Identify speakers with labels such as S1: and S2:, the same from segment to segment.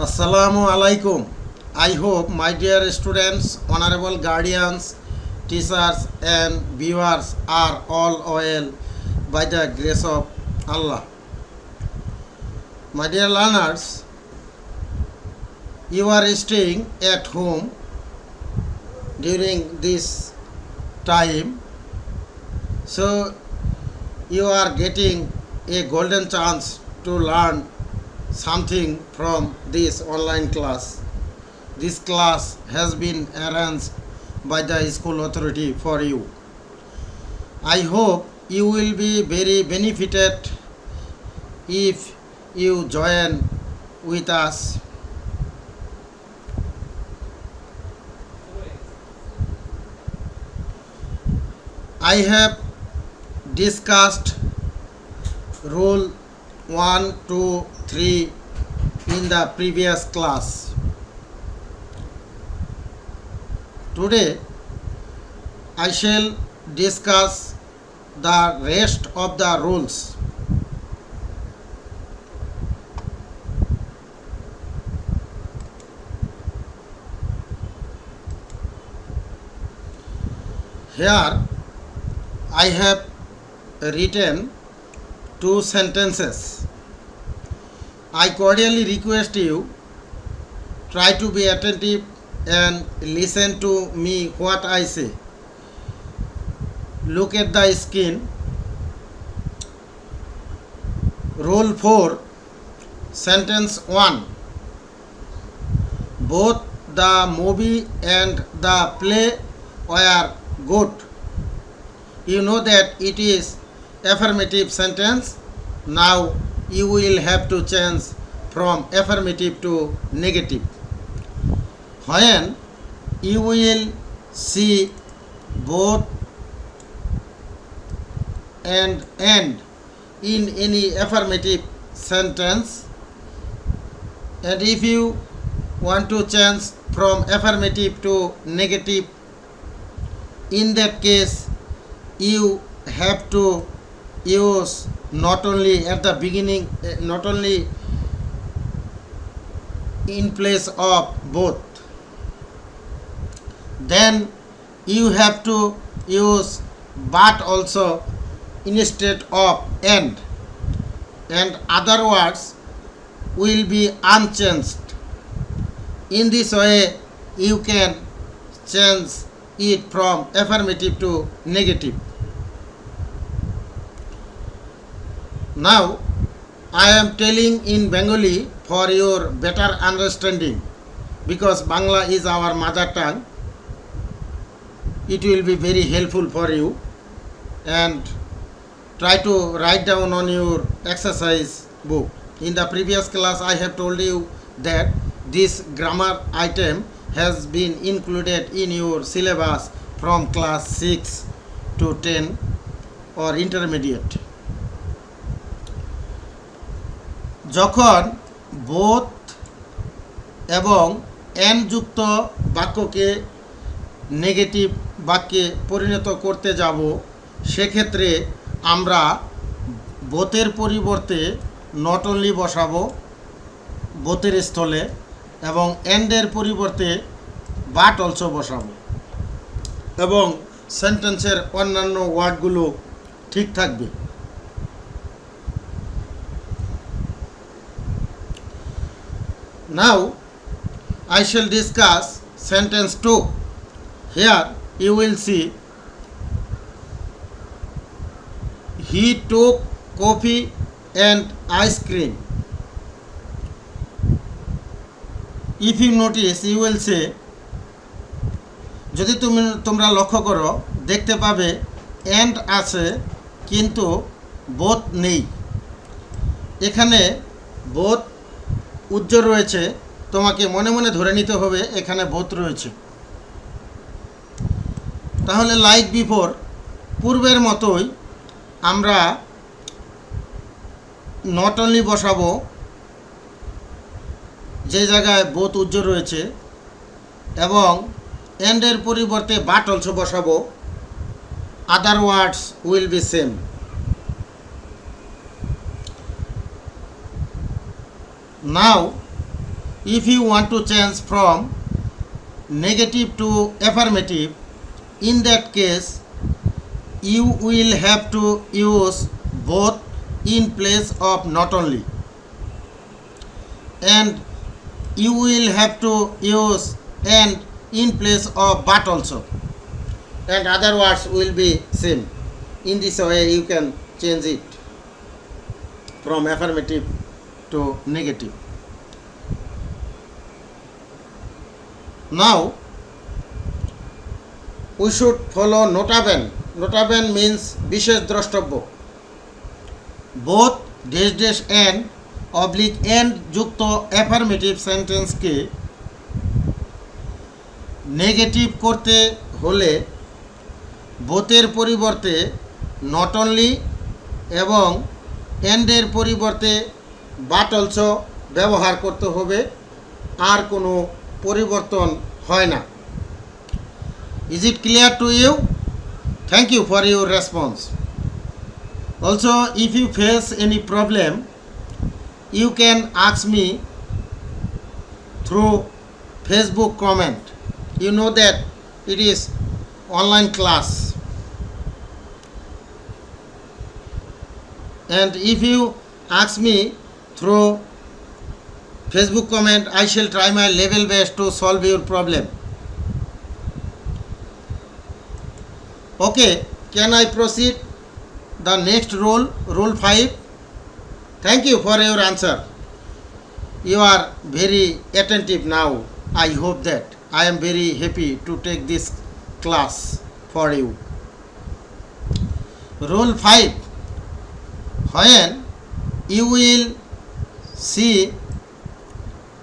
S1: Assalamu alaikum. I hope my dear students, honorable guardians, teachers and viewers are all well by the grace of Allah. My dear learners, you are staying at home during this time, so you are getting a golden chance to learn something from this online class. This class has been arranged by the school authority for you. I hope you will be very benefited if you join with us. I have discussed rule 1, 2, 3 in the previous class. Today I shall discuss the rest of the rules. Here I have written two sentences. I cordially request you try to be attentive and listen to me what I say. Look at the screen. Rule 4, sentence 1. Both the movie and the play were good. You know that it is affirmative sentence. Now you will have to change from affirmative to negative. When you will see both and in any affirmative sentence, and if you want to change from affirmative to negative, in that case you have to use not only at the beginning, not only in place of both, then you have to use but also instead of and other words will be unchanged. In this way you can change it from affirmative to negative. Now I am telling in Bengali for your better understanding, because Bangla is our mother tongue. It will be very helpful for you, and try to write down on your exercise book. In the previous class I have told you that this grammar item has been included in your syllabus from class 6 to 10 or intermediate. যখন both এবং and যুক্ত বাক্যকে negative বাক্যে পরিণত করতে যাব, সেক্ষেত্রে আমরা বোথের পরিবর্তে নট অনলি বসাবো বোথের স্থলে, এবং এন্ডের পরিবর্তে বাট অলসো বসাবো, এবং সেন্টেন্সের অন্যান্য ওয়ার্ডগুলো ঠিক থাকবে। Now I shall discuss sentence 2. Here you will see he took coffee and ice cream. If you notice, you will say, যদি তোমরা লক্ষ্য করো দেখতে পাবে and আছে কিন্তু both নেই। এখানে both উজ্জ্বল রয়েছে, তোমাকে মনে মনে ধরে নিতে হবে এখানে বোথ রয়েছে। তাহলে লাইক বিফোর, পূর্বের মতোই আমরা নট অনলি বসাবো যে জায়গায় বোথ উজ্জ্বল রয়েছে, এবং এন্ডের পরিবর্তে বাট অলসো বসাবো। Other words will be same. Now If you want to change from negative to affirmative, in that case you will have to use both in place of not only, and you will have to use and in place of but also, and other words will be same. In this way you can change it from affirmative to negative. Now we should follow nota bene. Nota bene means বিশেষ দ্রষ্টব্য. Both dash dash and oblique and যুক্ত affirmative sentence কে negative করতে হলে বোথের পরিবর্তে not only এবং এন্ডের পরিবর্তে but also ব্যবহার করতে হবে, আর কোনো পরিবর্তন হয় না। Is it clear to you? Thank you for your response. Also, if you face any problem, you can ask me through Facebook comment. You know that it is online class. And if you ask me through Facebook comment, I shall try my level best to solve your problem. Okay, can I proceed the next rule, rule 5? Thank you for your answer. You are very attentive now. I hope that I am very happy to take this class for you. Rule 5. When you will see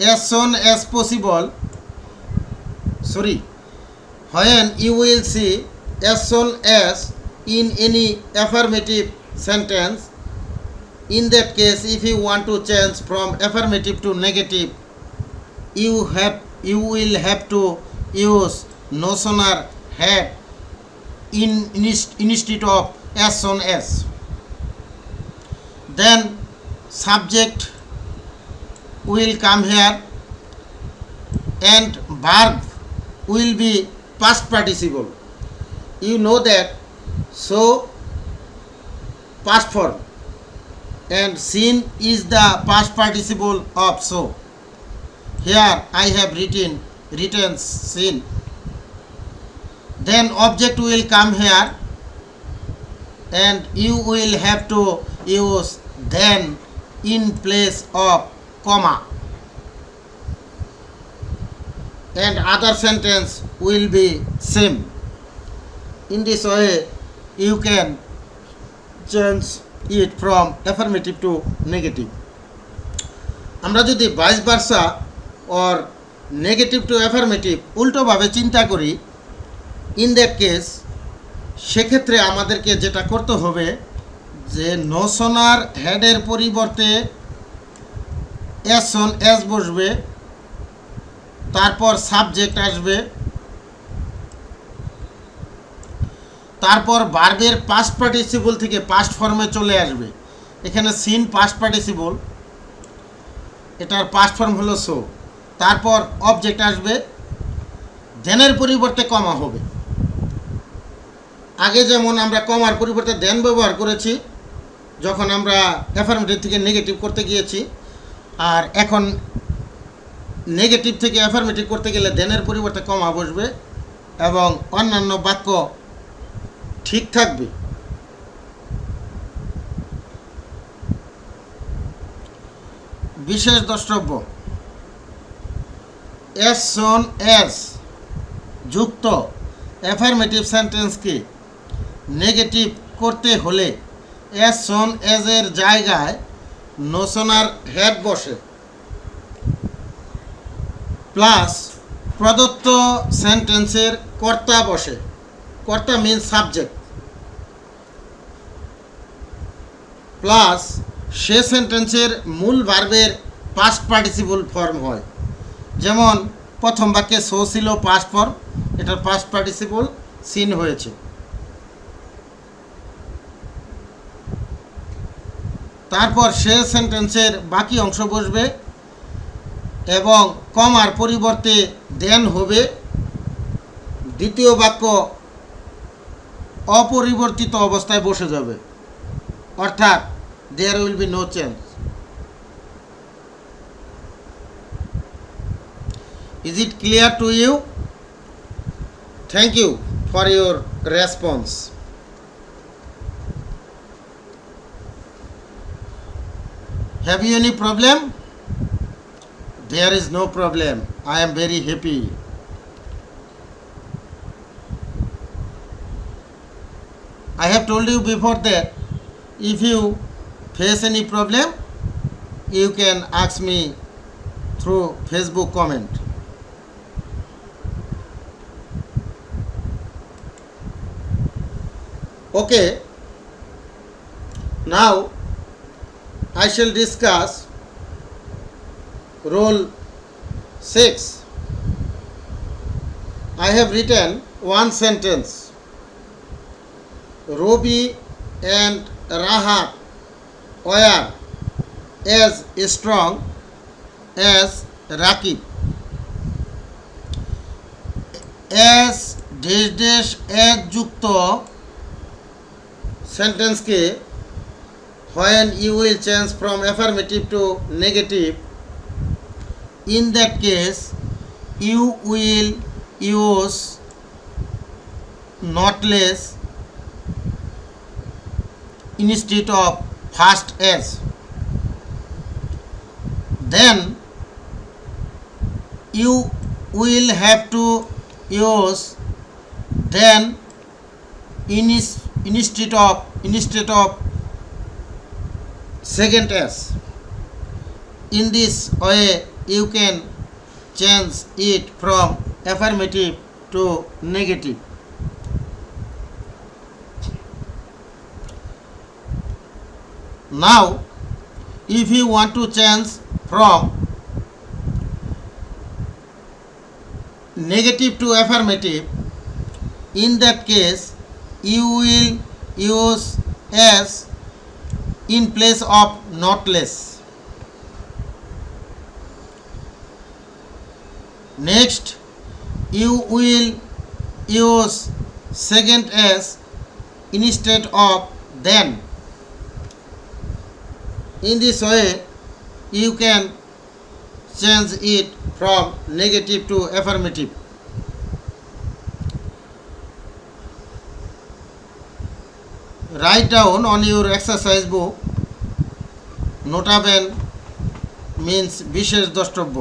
S1: as soon as possible, when you will see as soon as in any affirmative sentence, in that case if you want to change from affirmative to negative, you will have to use notion or had instead of as soon as. Then subject will come here and verb will be past participle. You know that, so past form, and seen is the past participle of so. Here I have written seen. Then object will come here and you will have to use then in place of comma, and other sentence will be same. In this way you can change it from affirmative to negative. আমরা যদি vice versa or negative to affirmative উল্টোভাবে চিন্তা করি, in that case সেক্ষেত্রে আমাদেরকে যেটা করতে হবে যে নোশনার হেডের পরিবর্তে as soon as বসবে, তারপর সাবজেক্ট আসবে, তারপর ভার্বের পাস্ট পার্টিসিপল থেকে পাস্ট ফর্মে চলে আসবে। এখানে সিন পাস্ট পার্টিসিপল, এটার পাস্ট ফর্ম হলো সো, তারপর অবজেক্ট আসবে, দেনের পরিবর্তে কমা হবে। আগে যেমন আমরা কমার পরিবর্তে দেন ব্যবহার করেছি যখন আমরা অ্যাফার্মেটিভ থেকে নেগেটিভ করতে গিয়েছি, আর এখন নেগেটিভ থেকে অ্যাফার্মেটিভ করতে গেলে দেনের পরিবর্তে কমা বসবে এবং অন্যান্য বাক্য ঠিক থাকবে। বিশেষ দ্রষ্টব্য, as soon as যুক্ত অ্যাফার্মেটিভ সেন্টেন্সকে নেগেটিভ করতে হলে as soon as এর জায়গায় নোশনার হেড বসে প্লাস প্রদত্ত সেন্টেন্সের কর্তা বসে। কর্তা মিন্স সাবজেক্ট, প্লাস সে সেন্টেন্সের মূল ভার্বের পাস্ট পার্টিসিপল ফর্ম হয়। যেমন প্রথম বাক্যে সো ছিল পাস্ট ফর্ম, এটার পাস্ট পার্টিসিপল সিন হয়েছে। তারপর সে সেন্টেন্সের বাকি অংশ বসবে এবং কমার পরিবর্তে দেন হবে, দ্বিতীয় বাক্য অপরিবর্তিত অবস্থায় বসে যাবে, অর্থাৎ there will be no change. Is it clear to you? Thank you for your response. Have you any problem? There is no problem. I am very happy. I have told you before that if you face any problem, you can ask me through Facebook comment. Okay. Now I shall discuss role 6. I have written one sentence. Robi and Rahat were as strong as Rakib. As dash as যুক্ত sentence के when you will change from affirmative to negative, in that case you will use not less instead of first as. Then you will have to use then instead of second as. In this way you can change it from affirmative to negative. Now if you want to change from negative to affirmative, in that case you will use as in place of not less. Next you will use second as instead of then. In this way you can change it from negative to affirmative. Write down on your exercise book. Notaben means বিশেষ দ্রষ্টব্য.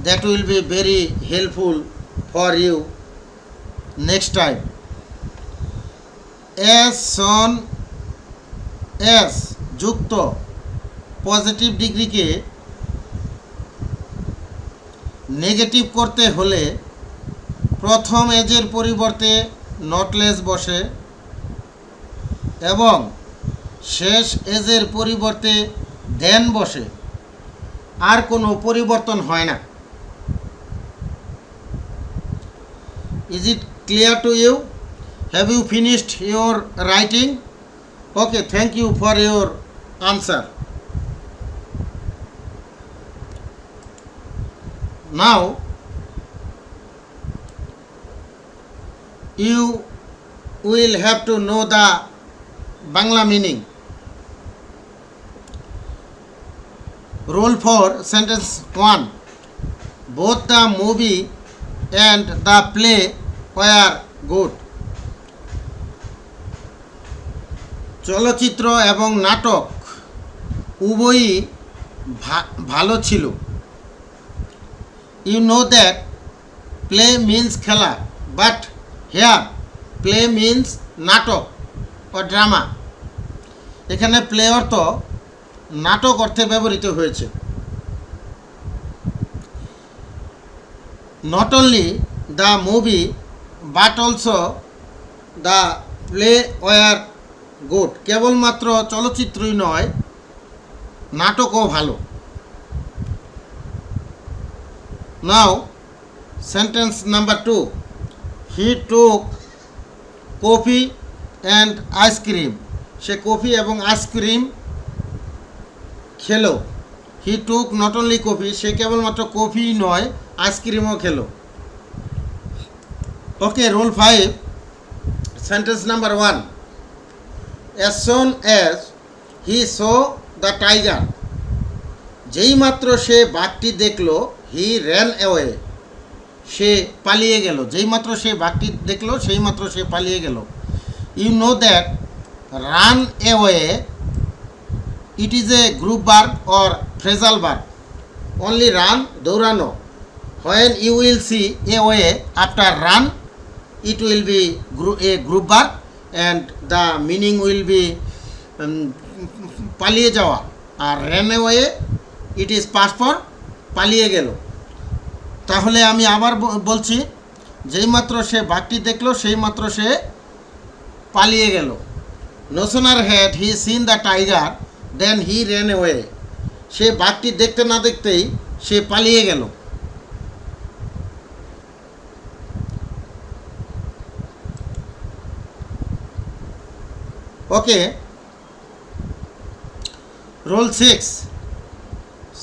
S1: That will be very helpful for you next time. As soon as যুক্ত positive ডিগ্রিকে negative করতে হলে প্রথম এজের পরিবর্তে not less বসে এবং শেষ এজের পরিবর্তে দেন বসে, আর কোনো পরিবর্তন হয় না। Is it clear to you? Have you finished your writing? Okay, thank you for your answer. Now you will have to know the Bangla meaning. Rule 4, sentence 1. Both the movie and the play were good. চলচ্চিত্র এবং নাটক উভয়ই ভালো ছিল। You know that play means খেলা, but here play means নাটক or drama. এখানে play অর্থ নাটক অর্থে ব্যবহৃত হয়েছে। Not only the movie but also the play were good. কেবলমাত্র চলচ্চিত্রই নয়, নাটকও ভালো। Now sentence number 2. He took coffee and ice cream. সে কফি এবং আইসক্রিম খেলো। He took not only coffee, সে কেবলমাত্র কফি নয় আইসক্রিমও খেলো। Okay, roll 5, sentence number 1। As soon as he saw the tiger, যেই মাত্র সে বাঘটি দেখলো, হি র্যান অ্যাওয়ে, সে পালিয়ে গেল। যেই মাত্র সে বাঘটি দেখলো সেই মাত্র সে পালিয়ে গেল। You know that run away it is a group verb or phrasal verb. Only run, দৌড়ানো। When you will see away after run, it will be a group verb and the meaning will be পালিয়ে যাওয়া। আর ran away it is past for পালিয়ে গেল। তাহলে আমি আবার বলছি, যেই মাত্র সে বাঘটি দেখলো সেই মাত্র সে পালিয়ে গেল। no sooner had he seen the tiger then he ran away, সে বাঘটি দেখতে না দেখতেই সে পালিয়ে গেল। Okay, role 6,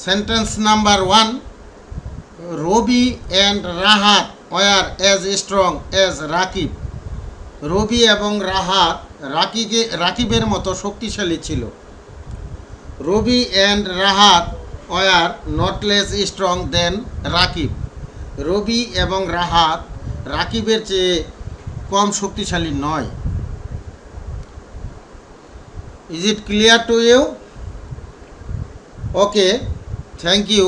S1: sentence number 1। Robi and Rahat were as strong as Rakib, রবি এবং রাহাত রাকিবের মতো শক্তিশালী ছিল। Ravi and Rahat were not less strong than Rakib, Ravi এবং রাহাত রাকিবের চেয়ে কম শক্তিশালী নয়। Is it clear to you? Okay, thank you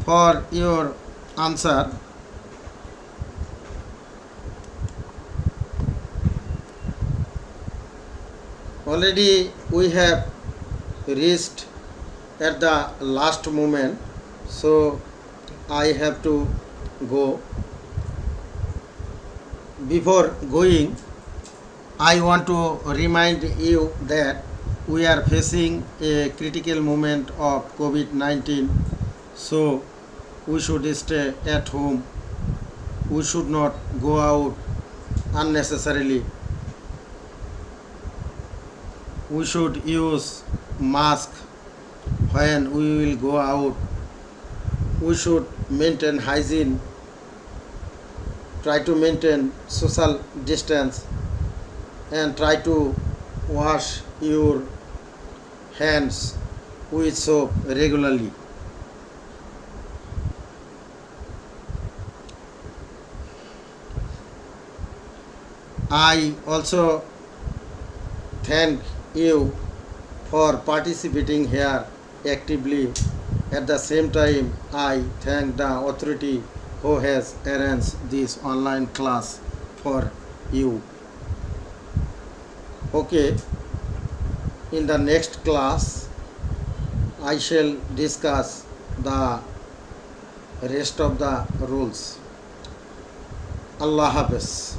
S1: for your answer. Already we have reached at the last moment, so I have to go. Before going, I want to remind you that we are facing a critical moment of COVID-19, so we should stay at home. We should not go out unnecessarily. We should use mask when we will go out. We should maintain hygiene, try to maintain social distance, and try to wash your hands with soap regularly. I also thank you for participating here actively. At the same time, I thank the authority who has arranged this online class for you. Okay, in the next class I shall discuss the rest of the rules. Allah Hafiz.